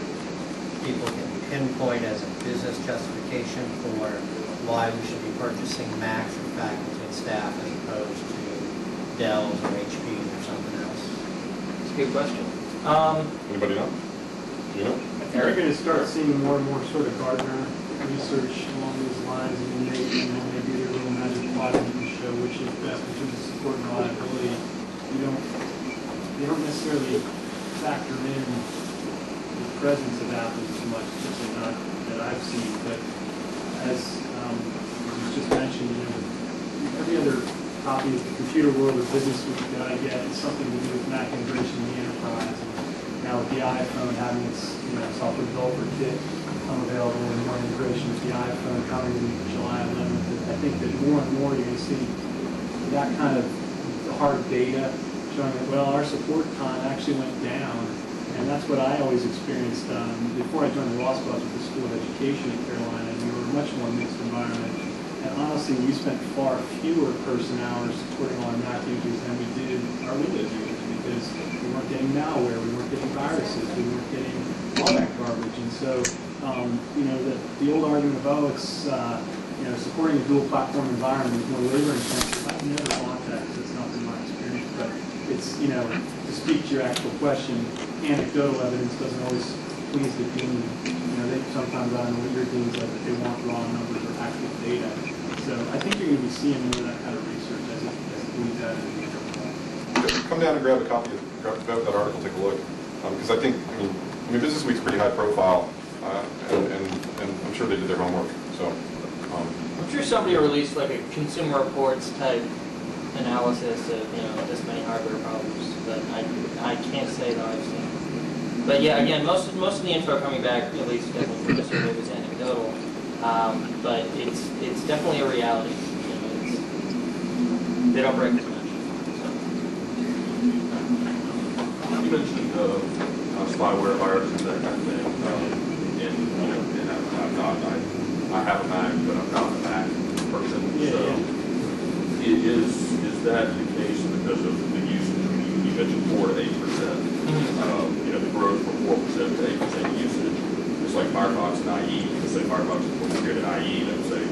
people can pinpoint as a business justification for why we should be purchasing Macs for faculty and staff as opposed to Dells or HPs or something else? It's a good question. Anybody know? Do you know? I think you're going to start seeing more and more sort of Gartner research along those lines. I mean, they do their little magic quadrant and show which is best in terms of support and reliability. They don't necessarily factor in the presence of Apple so much, especially not that I've seen. But as was just mentioned, every other copy of the Computer World or Business Week that I get is something to do with Mac integration in the enterprise. And now with the iPhone having its software developer kit come available and more integration with the iPhone coming in July 11th, I think that more and more you're going to see that kind of hard data showing that, well, our support time actually went down. And that's what I always experienced. Before I joined the law school, I was with the School of Education at Carolina, and we were a much more mixed environment. And honestly, we spent far fewer person hours supporting all our Mac users than we did our Windows users because we weren't getting malware, we weren't getting viruses, we weren't getting all that garbage. And so, the old argument of, oh, it's supporting a dual platform environment is more labor intensive. I've never thought that because it's not been my experience. But it's, to speak to your actual question, anecdotal evidence doesn't always please the dean. They sometimes, I don't know what your dean's like, but they want raw numbers or actual data. So I think you're going to be seeing more of that kind of research as it bleeds out in the future. Come down and grab a copy of that article, take a look. Because I think, Business Week's pretty high profile, and I'm sure they did their homework. So I'm sure somebody released like a Consumer Reports type analysis of this many hardware problems, but I can't say that I've seen. But yeah, again, most of the info coming back, at least definitely from the survey, was anecdotal. But it's definitely a reality. They don't break as much. So. You mentioned spyware, viruses, that kind of thing. And I have a Mac, but I'm not a Mac person. So is that the case because of the usage? You mentioned 4 to 8%. The growth from 4% to 8% usage. It's like Firefox and IE. You can say Firefox is more secure than IE, and say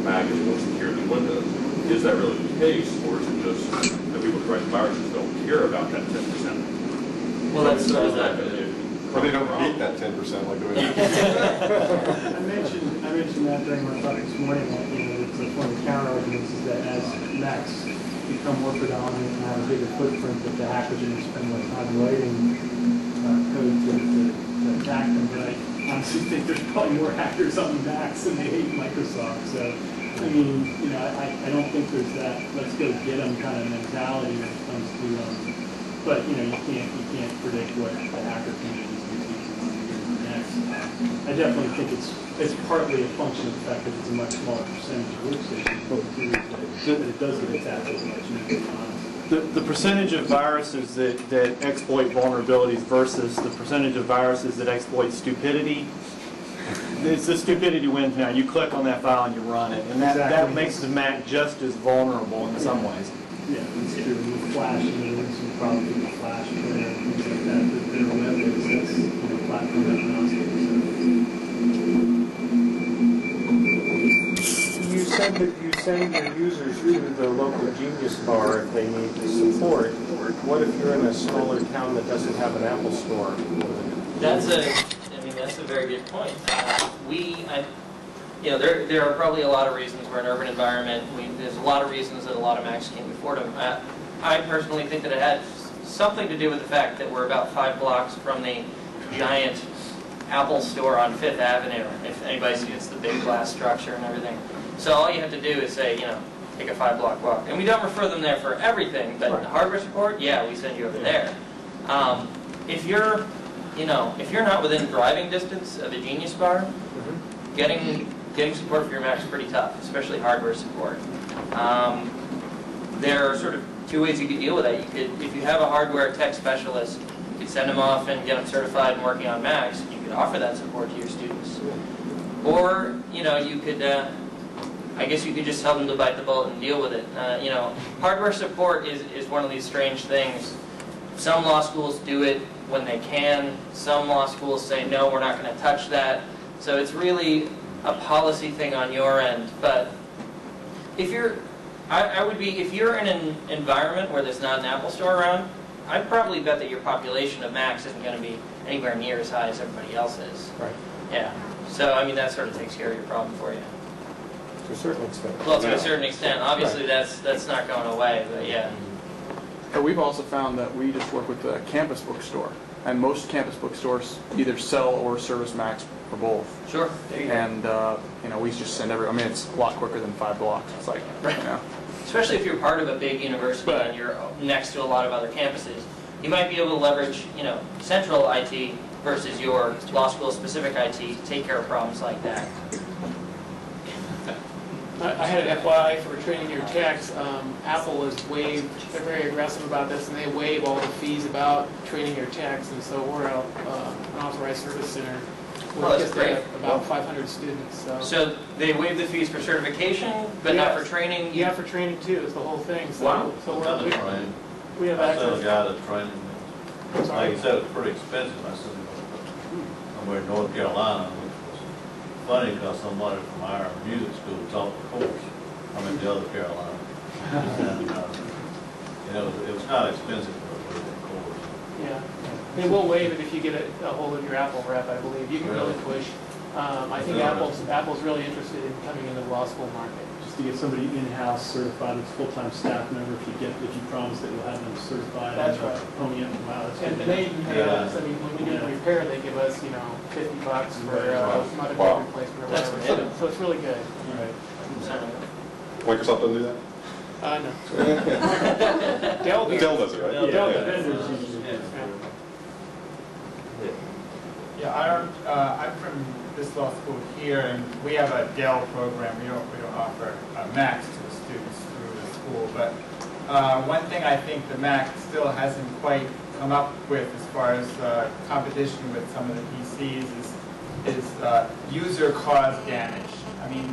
Mac is more secure than Windows. Is that really the case, or is it just that people who write viruses don't hear about that 10%. Well, that's Or they don't hate that 10% like the way I mentioned that during my talk this morning, that, it's one of the counter arguments is that as Macs become more predominant and have a bigger footprint, that the hackers are going to spend more time writing code to attack them. But I honestly think there's probably more hackers on Macs than they hate Microsoft. So, I mean, I don't think there's that let's go get them kind of mentality when it comes to, but you can't predict what the hacker community is going to do next. I definitely think it's partly a function of the fact that it's a much smaller percentage of workstations, that it does get attacked as much, to be honest. The percentage of viruses that exploit vulnerabilities versus the percentage of viruses that exploit stupidity, it's the stupidity wins now. You click on that file and you run it, and that makes the Mac just as vulnerable in some ways. Yeah, it's true. With Flash, there's some problems with Flash player and things like that, but they're web-based, that's platform agnostic. You said that you send your users to the local Genius Bar if they need the support. What if you're in a smaller town that doesn't have an Apple store? That's a very good point. There are probably a lot of reasons we're an urban environment. There's a lot of reasons that a lot of Macs can't afford them. I personally think that it had something to do with the fact that we're about 5 blocks from the giant Apple store on 5th Avenue. If anybody sees the big glass structure and everything. So all you have to do is say, take a 5-block walk. And we don't refer them there for everything, but hardware support, yeah, we send you over there. If you're not within driving distance of a Genius Bar, getting support for your Mac is pretty tough, especially hardware support. There are sort of 2 ways you could deal with that. If you have a hardware tech specialist, you could send them off and get them certified and working on Macs. You could offer that support to your students. Or, you could, I guess you could just tell them to bite the bullet and deal with it. Hardware support is one of these strange things. Some law schools do it when they can. Some law schools say, no, we're not going to touch that. So it's really a policy thing on your end. But if you're in an environment where there's not an Apple store around, I'd probably bet that your population of Macs isn't going to be anywhere near as high as everybody else is. Right. Yeah. So, that sort of takes care of your problem for you. To a certain extent. Well, to a certain extent. Obviously, that's not going away, but yeah. And we've also found that we just work with the campus bookstore, and most campus bookstores either sell or service Macs for both. Sure. There you go. And we just send it's a lot quicker than 5 blocks. It's like, Especially if you're part of a big university and you're next to a lot of other campuses, you might be able to leverage, central IT versus your law school specific IT to take care of problems like that. I had an FYI for training your techs. Apple has waived, they're very aggressive about this, and they waive all the fees about training your techs, and so we're an authorized service center. Well, that's great. About 500 students. So they waive the fees for certification, but not for training? Yeah, for training too, is the whole thing. So, wow. So we have access. I said a guy that's training, like you said, it's pretty expensive. I said, somewhere in North Carolina, which was funny because somebody from our music school taught the course. I'm in the other Carolina. And, it was kind of expensive for a course. Yeah. They will waive it if you get a hold of your Apple rep, I believe. You can really push. I think Apple's really interested in coming into the law school market. Just to get somebody in-house certified as full-time staff member, if you promise that you'll have them certified. That's right. Pony up and wow, and they even pay us. I mean, when we do the repair, they give us, $50 for motherboard replacement or whatever. So it's really good. All right. Microsoft doesn't do that? No. Dell does it, right? Dell vendors usually. I'm from this law school here, and we have a Dell program. We don't offer Macs to the students through the school, but one thing I think the Mac still hasn't quite come up with as far as competition with some of the PCs is user-caused damage. I mean,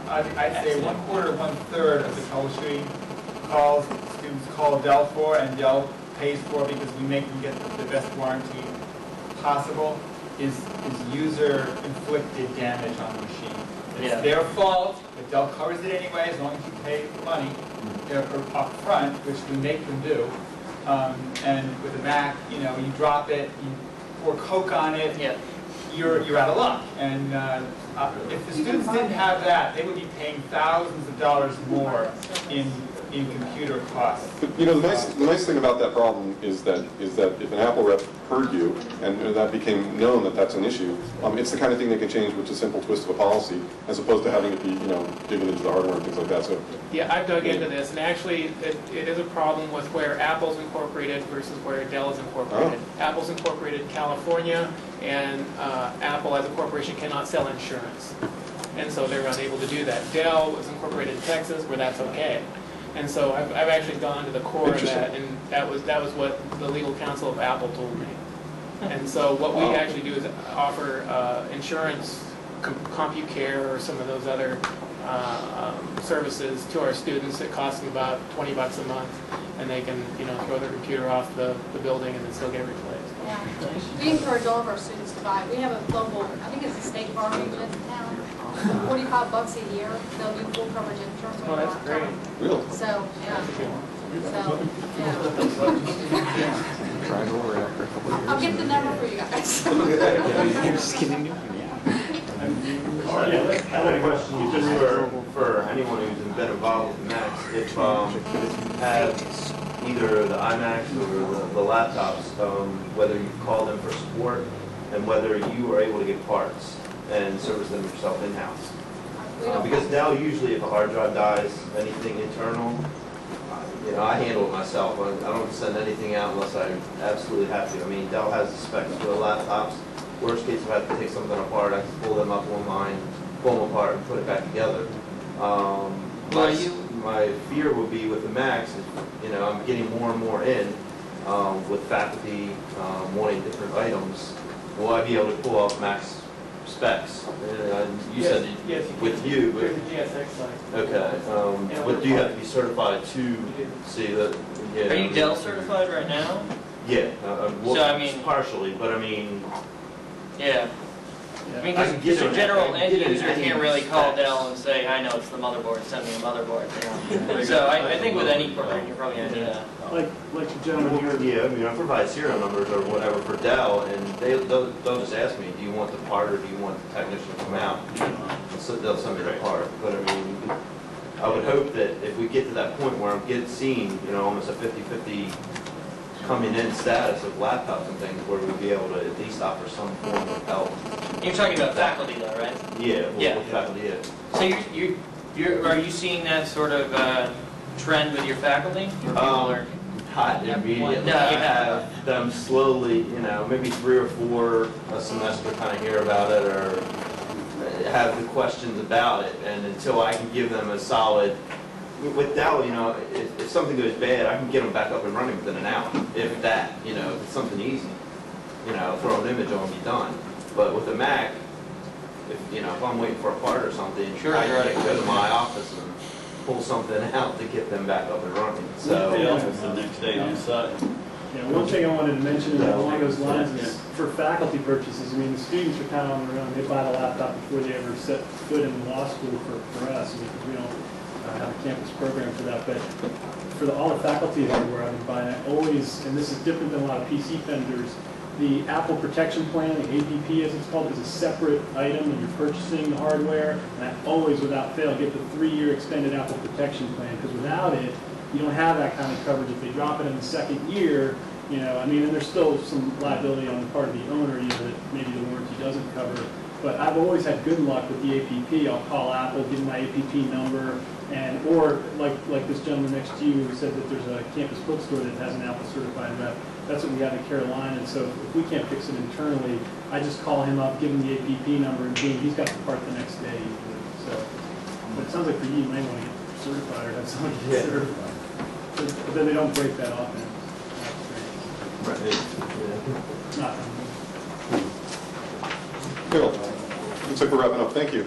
I'd say 1/4, 1/3 of the troubleshooting calls students call Dell for, and Dell pays for because we make them get the best warranty possible, is user-inflicted damage on the machine. It's their fault, but Dell covers it anyway as long as you pay the money up front, which we make them do. And with a Mac, you know, you drop it, you pour Coke on it, you're out of luck. And if the students didn't have that, they would be paying thousands of dollars more in computer costs. But, you know, the nice thing about that problem is that if an Apple rep heard you and that became known that that's an issue, it's the kind of thing they can change with a simple twist of a policy, as opposed to having it be, you know, digging into the hardware and things like that. So yeah, I've dug into this, and actually it is a problem with where Apple's incorporated versus where Dell is incorporated. Apple's incorporated in California, and Apple as a corporation cannot sell insurance, and so they're unable to do that. Dell was incorporated in Texas, where that's okay. And so I've actually gone to the core of that, and that was what the legal counsel of Apple told me. And so what we actually do is offer insurance, CompuCare, or some of those other services to our students. It costs them about $20 a month, and they can, you know, throw their computer off the building and then still get it replaced. Yeah. We encourage all of our students to buy. We have a local, I think it's a State Farm agent in town. $45 a year, they'll do full coverage insurance. Oh, that's great. Really? So, yeah. So, yeah. I'll get the number for you guys. You're just kidding me? I have a question just for anyone who's been involved with Macs. If you have either the iMacs or the laptops, whether you call them for support and whether you are able to get parts and service them yourself in-house. Because now usually if a hard drive dies, anything internal, you know, I handle it myself. I don't send anything out unless I absolutely have to. I mean, Dell has the specs for the laptops. Worst case, if I have to take something apart, I can pull them up online, pull them apart, and put it back together. My fear would be with the Macs, you know, I'm getting more and more in with faculty wanting different items. Will I be able to pull off Mac's specs? You said yes, with you, but there's a GSX site. okay. But do you have to be certified to see that? Yeah, Are you Dell certified right now? Yeah. Well, So, I mean, partially, but I mean. Yeah. I mean, because a general end user can't really call Dell and say, I know it's the motherboard, send me a motherboard. You know? So I think with any program, you're probably going to need that. Like the gentleman here. Yeah, I mean, I provide serial numbers or whatever for Dell, and they'll just ask me, do you want the part or do you want the technician to come out? And so they'll send me the part. But I mean, I would hope that if we get to that point where I'm seeing, you know, almost a 50-50 coming in status of laptops and things, where we'd be able to at least offer some form of help. You're talking about faculty though, right? Yeah, with faculty, yeah. So are you seeing that sort of trend with your faculty? Not immediately. I have them slowly, you know, maybe 3 or 4 a semester kind of hear about it or have the questions about it, and until I can give them a solid. With Dell, you know, if something goes bad, I can get them back up and running within an hour, if that, you know, if it's something easy. You know, throw an image on and be done. But with a Mac, if I'm waiting for a part or something, I can go to my office and pull something out to get them back up and running. So the next day on site. Yeah, one thing I wanted to mention along those lines is for faculty purchases. I mean, the students are kind of on their own. They buy the laptop before they ever set foot in law school for us, because we don't have a campus program for that. But for all the faculty hardware I've been buying, I always, and this is different than a lot of PC vendors, the Apple Protection Plan, the APP as it's called, is a separate item when you're purchasing the hardware. And I always, without fail, get the 3-year extended Apple Protection Plan, because without it, you don't have that kind of coverage. If they drop it in the second year, you know, I mean, and there's still some liability on the part of the owner, you know, that maybe the warranty doesn't cover. But I've always had good luck with the APP. I'll call Apple, give them my APP number, and or like this gentleman next to you who said that there's a campus bookstore that has an Apple certified rep. That's what we have in Carolina. And so if we can't fix it internally, I just call him up, give him the APP number, and boom, he's got the part the next day usually. So, but it sounds like for you, you may want to get certified or have somebody get certified. But then they don't break that often. That's great. Cool. Looks like we're wrapping up. Thank you.